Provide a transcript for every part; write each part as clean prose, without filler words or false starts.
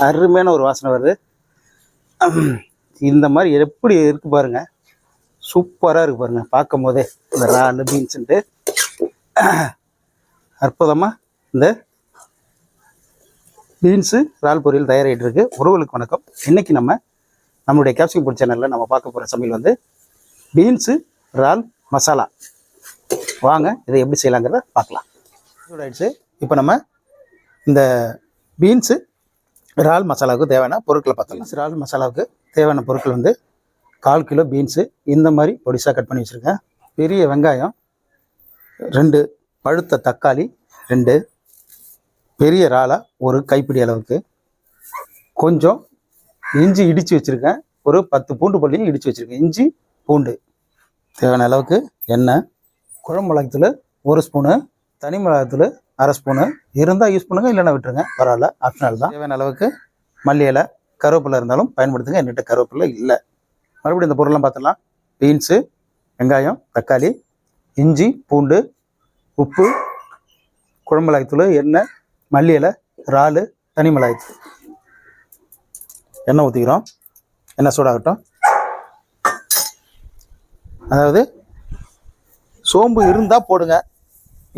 அருமையான ஒரு வாசனை வருது. இந்த மாதிரி எப்படி இருக்கு பாருங்க, சூப்பராக இருக்கு பாருங்க. பார்க்கும் போதே இந்த இறால் பீன்ஸுன்ட்டு அற்புதமாக இந்த பீன்ஸு இறால் பொரியல் தயாராகிட்டு இருக்கு. உறவுகளுக்கு வணக்கம். இன்னைக்கு நம்மளுடைய கேப்சிகம் ஃபுட் சேனலில் நம்ம பார்க்க போகிற சமையல் வந்து பீன்ஸு இறால் மசாலா. வாங்க இதை எப்படி செய்யலாங்கிறத பார்க்கலாம். ஆயிடுச்சு. இப்போ நம்ம இந்த பீன்ஸு இறால் மசாலாவுக்கு தேவையான பொருட்களை பார்த்தலாம். இறால் மசாலாவுக்கு தேவையான பொருட்கள் வந்து 1/4 கிலோ பீன்ஸு இந்த மாதிரி பொடிசாக கட் பண்ணி வச்சுருக்கேன். பெரிய வெங்காயம் 2, பழுத்த தக்காளி 2, பெரிய இறாலா 1 கைப்பிடி அளவுக்கு, கொஞ்சம் இஞ்சி இடித்து வச்சுருக்கேன், ஒரு 10 பூண்டு பள்ளியும் இடித்து வச்சுருக்கேன். இஞ்சி பூண்டு தேவையான அளவுக்கு எண்ணெய், குழம்பு மிளகாய்த்தூள் 1 ஸ்பூனு, தனி மிளகாய்த்தூள் 1/2 ஸ்பூனு, இருந்தால் யூஸ் பண்ணுங்க, இல்லைன்னா விட்டுருங்க, பரவாயில்ல, ஆப்ஷனல் தான். தேவையான அளவுக்கு மல்லி இலை, கருவேப்பிலை இருந்தாலும் பயன்படுத்துங்க. என்கிட்ட கருவேப்பிலை இல்லை. மறுபடியும் இந்த பொருள்லாம் பார்த்துடலாம். பீன்ஸு, வெங்காயம், தக்காளி, இஞ்சி பூண்டு, உப்பு, குழம்பு மிளகாய்த்தூள், எண்ணெய், மல்லி இலை, இறால், தனி மிளகாய்த்தூள். எண்ணெய் ஊற்றிக்கிறோம். எண்ணெய் சூடாகட்டும். அதாவது சோம்பு இருந்தால் போடுங்க,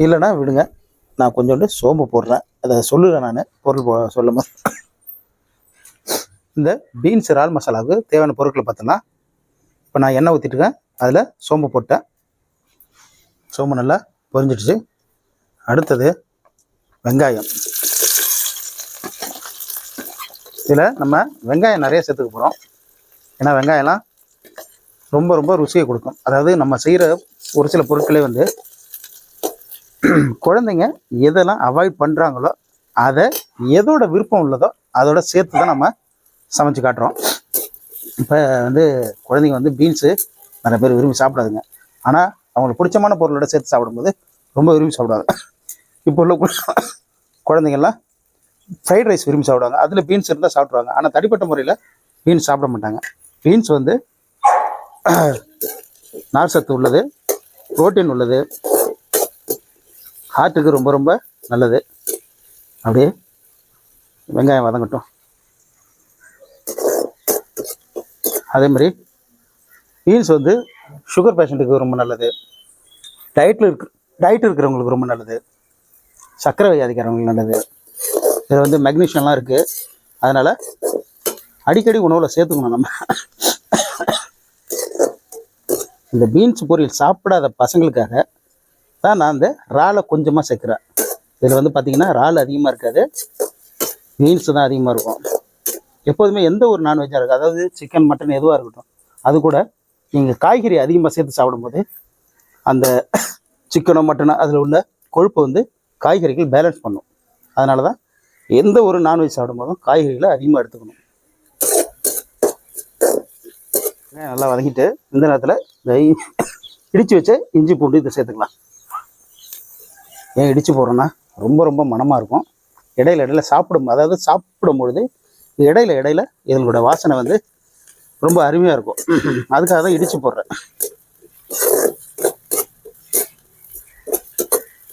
இல்லைன்னா விடுங்க. நான் கொஞ்சோண்டு சோம்பு போடுறேன், அதை சொல்லுறேன் நான் பொருள் சொல்லும் போது. இந்த பீன்ஸ் இறால் மசாலாவுக்கு தேவையான பொருட்களை பார்த்தோன்னா, இப்போ நான் எண்ணெய் ஊற்றிட்டுருக்கேன், அதில் சோம்பு போட்டேன். சோம்பு நல்லா பொரிஞ்சிடுச்சு. அடுத்தது வெங்காயம். இதில் நம்ம வெங்காயம் நிறைய சேர்த்துக்க போகிறோம். ஏன்னா வெங்காயம்லாம் ரொம்ப ரொம்ப ருசியை கொடுக்கும். அதாவது நம்ம செய்கிற ஒரு சில பொருட்களே வந்து குழந்தைங்க எதெல்லாம் அவாய்ட் பண்ணுறாங்களோ அதை எதோட விருப்பம் உள்ளதோ அதோட சேர்த்து தான் நம்ம சமைச்சு காட்டுறோம். இப்போ வந்து குழந்தைங்க வந்து பீன்ஸு நிறைய பேர் விரும்பி சாப்பிடாதுங்க. ஆனால் அவங்களுக்கு பிடிச்சமான பொருளோட சேர்த்து சாப்பிடும்போது ரொம்ப விரும்பி சாப்பிடுவாங்க. இப்போ உள்ள குழந்தைங்கள்லாம் ஃப்ரைட் ரைஸ் விரும்பி சாப்பிடுவாங்க, அதில் பீன்ஸ் இருந்தால் சாப்பிடுவாங்க. ஆனால் தனிப்பட்ட முறையில் பீன்ஸ் சாப்பிட மாட்டாங்க. பீன்ஸ் வந்து நார் சத்து உள்ளது, புரோட்டீன் உள்ளது, ஹார்ட்டுக்கு ரொம்ப ரொம்ப நல்லது. அப்படியே வெங்காயம் வதங்கட்டும். அதே மாதிரி பீன்ஸ் வந்து சுகர் பேஷண்ட்டுக்கு ரொம்ப நல்லது, டயட் இருக்கிறவங்களுக்கு ரொம்ப நல்லது, சர்க்கரை வியாதிக்காரவங்களுக்கு நல்லது. இதில் வந்து மெக்னீஷியம்லாம் இருக்குது. அதனால் அடிக்கடி உணவில் சேர்த்துக்கணும். நம்ம இந்த பீன்ஸ் பொரியல் சாப்பிடாத பசங்களுக்காக தான் நான் இந்த இறாலை கொஞ்சமாக சேர்க்குறேன். இதில் வந்து பார்த்திங்கன்னா இறால் அதிகமாக இருக்காது, பீன்ஸு தான் அதிகமாக இருக்கும். எப்போதுமே எந்த ஒரு நான்வெஜ்ஜாக இருக்குது, அதாவது சிக்கன் மட்டன் எதுவாக இருக்கட்டும், அது கூட நீங்கள் காய்கறி அதிகமாக சேர்த்து சாப்பிடும்போது அந்த சிக்கனோ மட்டனோ அதில் உள்ள கொழுப்பை வந்து காய்கறிகள் பேலன்ஸ் பண்ணும். அதனால தான் எந்த ஒரு நான்வெஜ் சாப்பிடும்போதும் காய்கறிகளை அதிகமாக எடுத்துக்கணும். நல்லா வதங்கிட்டு இந்த நேரத்தில் இந்த இடித்து வச்ச இஞ்சி பூண்டு இதை சேர்த்துக்கலாம். ஏன் இடித்து போடுறோன்னா ரொம்ப ரொம்ப மணமாக இருக்கும். இடையில சாப்பிடும் பொழுது இடையில இதனோட வாசனை வந்து ரொம்ப அருமையாக இருக்கும். அதுக்காக தான் இடித்து போடுறேன்.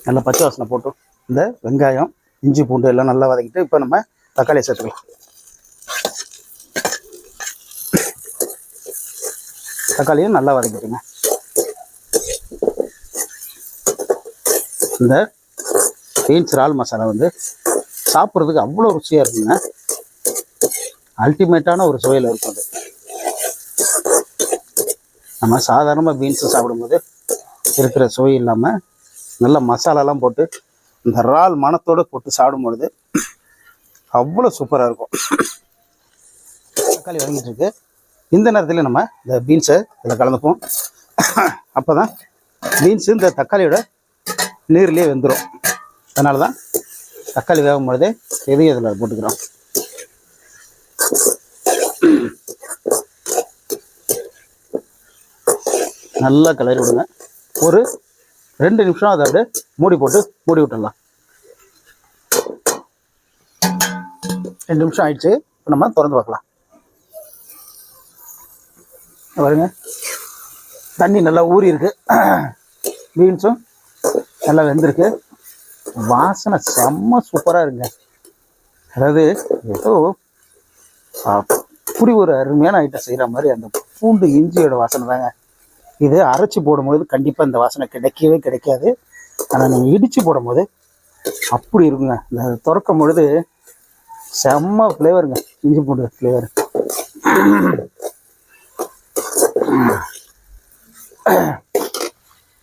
நல்லா பச்சை வாசனை போட்டு இந்த வெங்காயம் இஞ்சி பூண்டு எல்லாம் நல்லா வதக்கிட்டு இப்போ நம்ம தக்காளியை சேர்த்துக்கலாம். தக்காளியும் நல்லா வதக்கிட்டுங்க. இந்த பீன்ஸ் இறால் மசாலா வந்து சாப்பிட்றதுக்கு அவ்வளோ ருசியாக இருக்குங்க. அல்டிமேட்டான ஒரு சுவையில் இருக்கும். அது நம்ம சாதாரணமாக பீன்ஸு சாப்பிடும்போது இருக்கிற சுவை இல்லாமல் நல்ல மசாலாலாம் போட்டு இந்த இறால் மணத்தோடு போட்டு சாப்பிடும்பொழுது அவ்வளோ சூப்பராக இருக்கும். தக்காளி வதங்கிட்டு இருக்கு. இந்த நேரத்தில் நம்ம இந்த பீன்ஸை இதில் கலந்துப்போம். அப்போ தான் பீன்ஸு இந்த தக்காளியோட நீர்லேயே வெந்துடும். அதனால தான் தக்காளி வேகும் பொழுதே எதையும் இதில் போட்டுக்கிறோம். நல்லா கிளறி விடுங்க. ஒரு 2 நிமிஷம் அதை அப்படியே மூடி விட்டுடலாம். 2 நிமிஷம் ஆயிடுச்சு. இப்போ நம்ம திறந்து பார்க்கலாம். பாருங்க, தண்ணி நல்லா ஊறி இருக்கு, பீன்ஸும் நல்லா வெந்திருக்கு. வாசனை செம்ம சூப்பராக இருக்குங்க. அதாவது ஏதோ அப்படி ஒரு அருமையான ஐட்டம் செய்கிற மாதிரி அந்த பூண்டு இஞ்சியோட வாசனை தாங்க. இது அரைச்சி போடும்போது கண்டிப்பாக இந்த வாசனை கிடைக்கவே கிடைக்காது. ஆனால் நீங்கள் இடித்து போடும்போது அப்படி இருக்குங்க. இந்த திறக்கும் பொழுது செம்ம ஃப்ளேவருங்க, இஞ்சி பூண்டு ஃப்ளேவர்.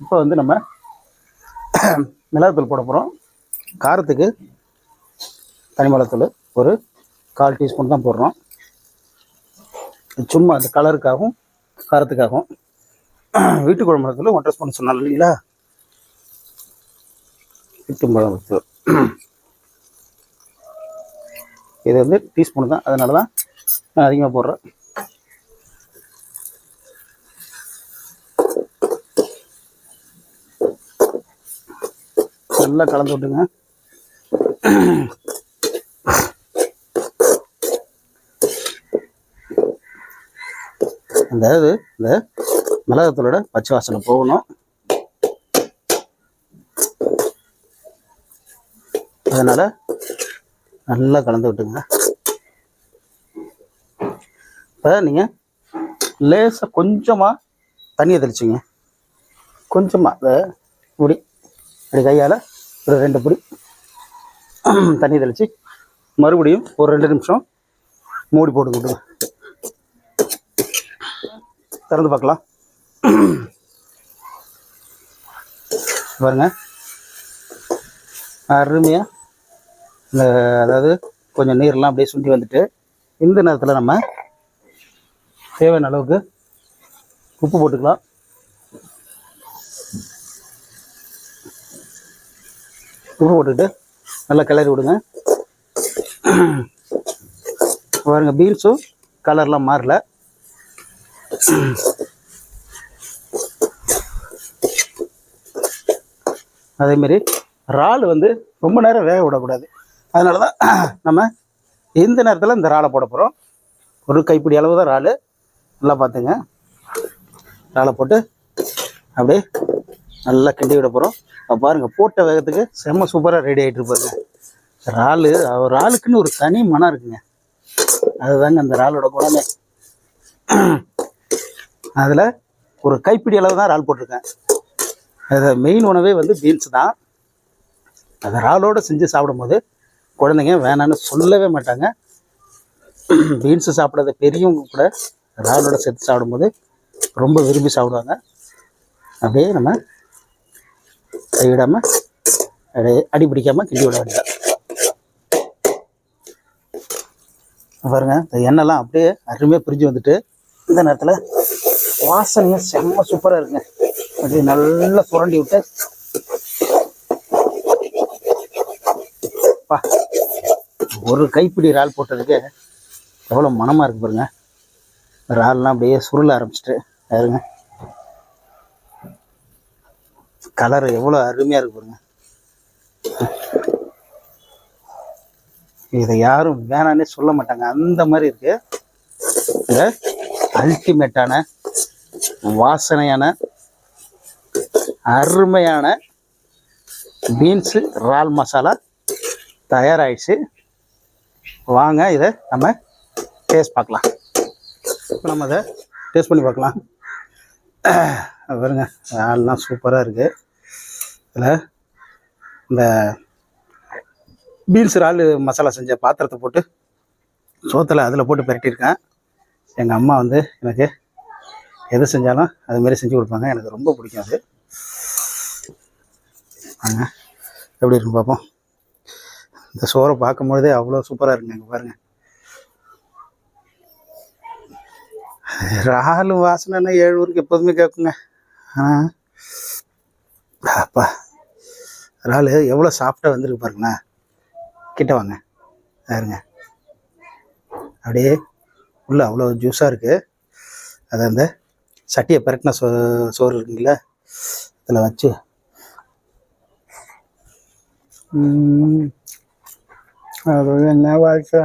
இப்போ வந்து நம்ம மிளகாத்தூள் போட போகிறோம். காரத்துக்கு தனி மிளகாத்தூள் ஒரு 1/4 டீஸ்பூன் தான் போடுறோம். சும்மா அந்த கலருக்காகவும் காரத்துக்காகவும். வீட்டு குழம்பு மிளகாத்தூள் 1/2 ஸ்பூன் சொன்னாலும் இல்லைங்களா, வீட்டு மிளகாத்தூள் இது வந்து டீஸ்பூன் தான், அதனால தான் நான் அதிகமாக போடுறேன். நல்லா கலந்து விட்டுங்க. அதாவது இந்த மிளகாத்தூளோட பச்சை வாசனை போகணும். அதனால நல்லா கலந்து விட்டுங்க. இப்போ நீங்கள் லேசாக கொஞ்சமாக தண்ணியை தெளிச்சிங்க. கொஞ்சமாக அதை இப்படி அப்படி கையால் ஒரு 2 பிடி தண்ணி தெளித்து மறுபடியும் ஒரு 2 நிமிஷம் மூடி போட்டு விட்டுங்க. திறந்து பார்க்கலாம். பாருங்க, அருமையாக இந்த அதாவது கொஞ்சம் நீர்லாம் அப்படியே சுண்டி வந்துட்டு, இந்த நேரத்தில் நம்ம தேவையான அளவுக்கு உப்பு போட்டுக்கலாம். உப்பு போட்டுக்கிட்டு நல்லா கிளறி விடுங்க. பாருங்க, பீன்ஸும் கலர்லாம் மாறல. அதேமாரி இறால் வந்து ரொம்ப நேரம் வேக விடக்கூடாது. அதனால தான் நம்ம இந்த நேரத்தில் இந்த இறாலை போட போகிறோம். ஒரு கைப்பிடி அளவு தான் இறால். நல்லா பார்த்துங்க, இறாலை போட்டு அப்படியே நல்லா கிண்டி விட போகிறோம். பாருங்கள், போட்ட வேகத்துக்கு செம்ம சூப்பராக ரெடி ஆகிட்டு இருப்பாருங்க. இறாலுக்குன்னு ஒரு தனி மனம் இருக்குங்க. அதுதாங்க அந்த இறாலோட குணமே. அதில் ஒரு கைப்பிடி அளவு தான் இறால் போட்டிருக்கேன். அது மெயின் உணவே வந்து பீன்ஸ் தான். அதை இறாலோடு செஞ்சு சாப்பிடும்போது குழந்தைங்க வேணான்னு சொல்லவே மாட்டாங்க. பீன்ஸு சாப்பிடாத பெரியவங்க கூட இறாலோட சேர்த்து சாப்பிடும்போது ரொம்ப விரும்பி சாப்பிடுவாங்க. அப்படியே நம்ம கைவிடாமல் அப்படியே அடி பிடிக்காமல் கிண்டி விட வேண்டியதான். பாருங்க, இந்த எண்ணெய்லாம் அப்படியே அருமையாக பிரிஞ்சு வந்துட்டு, இந்த நேரத்தில் வாசனையும் செம்ம சூப்பராக இருக்குங்க. அப்படியே நல்லா சுரண்டி விட்டு ஒரு கைப்பிடி இறால் போட்டதுக்கு எவ்வளோ மனமாக இருக்குது பாருங்க. இறால்லாம் அப்படியே சுருள ஆரம்பிச்சிட்டு பாருங்க, கலர் எவ்வளோ அருமையாக இருக்கு பாருங்க. இதை யாரும் வேணான்னே சொல்ல மாட்டாங்க, அந்த மாதிரி இருக்கு. இந்த அல்டிமேட்டான வாசனையான அருமையான பீன்ஸு இறால் மசாலா தயாராகிடுச்சு. வாங்க இதை நம்ம டேஸ்ட் பார்க்கலாம். இப்போ நம்ம அதை டேஸ்ட் பண்ணி பார்க்கலாம். பாருங்க, இறால்லாம் சூப்பராக இருக்குது. இதில் இந்த பீன்ஸ் இறால் மசாலா செஞ்ச பாத்திரத்தை போட்டு சோத்தில் அதில் போட்டு பிரட்டியிருக்கேன். எங்கள் அம்மா வந்து எனக்கு எது செஞ்சாலும் அதுமாரி செஞ்சு கொடுப்பாங்க. எனக்கு ரொம்ப பிடிக்கும் அது. வாங்க எப்படி இருக்குன்னு பார்ப்போம். இந்த சோறை பார்க்கும்பொழுதே அவ்வளோ சூப்பராக இருக்குங்க. இங்கே பாருங்கள், இறால் வாசனைன்னா 7 ஊருக்கு எப்போதுமே கேட்குங்க. அப்பா, இறால் எவ்வளோ சாஃப்டாக வந்துருக்கு பாருங்கண்ணா. கிட்ட வாங்க பாருங்க, அப்படியே உள்ள அவ்வளோ ஜூஸாக இருக்குது. அதை அந்த சட்டியை பெரட்டின சோறு இருக்குங்களா, அதில் வச்சு அது என்ன வாழ்க்கை,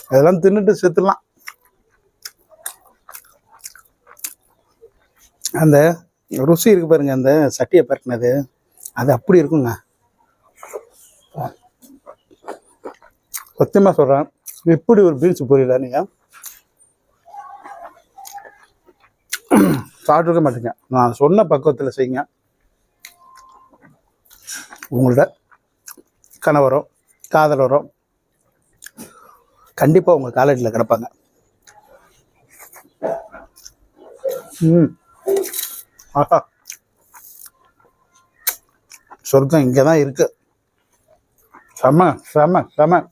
அதெல்லாம் தின்னுட்டு செத்துடலாம். அந்த ருசி இருக்கு பாருங்க, அந்த சட்டியை பெரட்டினது அது அப்படி இருக்குங்க. சத்தியமாக சொல்கிறேன், எப்படி ஒரு பீன்ஸ் பொரியல நீங்கள் சாப்பிட்ருக்க மாட்டீங்க. நான் சொன்ன பக்குவத்தில் செய்யுங்க. உங்களோட கணவரோ காதலரோ கண்டிப்பாக உங்கள் காலேஜில் கிடப்பாங்க. ஆஹா, சொர்க்கம் இங்கே தான் இருக்கு. செம செம செம.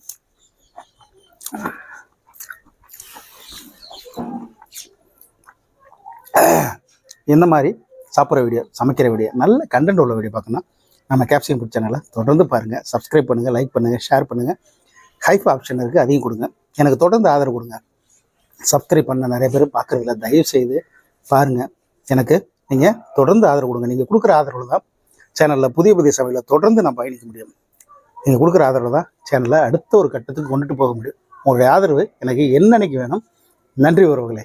இந்த மாதிரி சாப்பிட்ற வீடியோ, சமைக்கிற வீடியோ, நல்ல கண்டென்ட் உள்ள வீடியோ பார்க்கணும் நம்ம கேப்சிகம் ஃபுட் சேனலை தொடர்ந்து பாருங்கள். சப்ஸ்கிரைப் பண்ணுங்கள், லைக் பண்ணுங்கள், ஷேர் பண்ணுங்கள். ஹைஃப் ஆப்ஷன் இருக்குது, அதையும் கொடுங்க. எனக்கு தொடர்ந்து ஆதரவு கொடுங்க. சப்ஸ்கிரைப் பண்ண நிறைய பேர் பார்க்குறதில்ல, தயவு செய்து பாருங்கள். எனக்கு நீங்கள் தொடர்ந்து ஆதரவு கொடுங்க. நீங்கள் கொடுக்குற ஆதரவு தான் சேனலில் புதிய புதிய சமையலில் தொடர்ந்து நான் பயணிக்க முடியும். நீங்கள் கொடுக்குற ஆதரவு தான் சேனலை அடுத்த ஒரு கட்டத்துக்கு கொண்டுட்டு போக முடியும். உங்களுடைய ஆதரவு எனக்கு என்னன்னைக்கு வேணும். நன்றி உறவுகளே.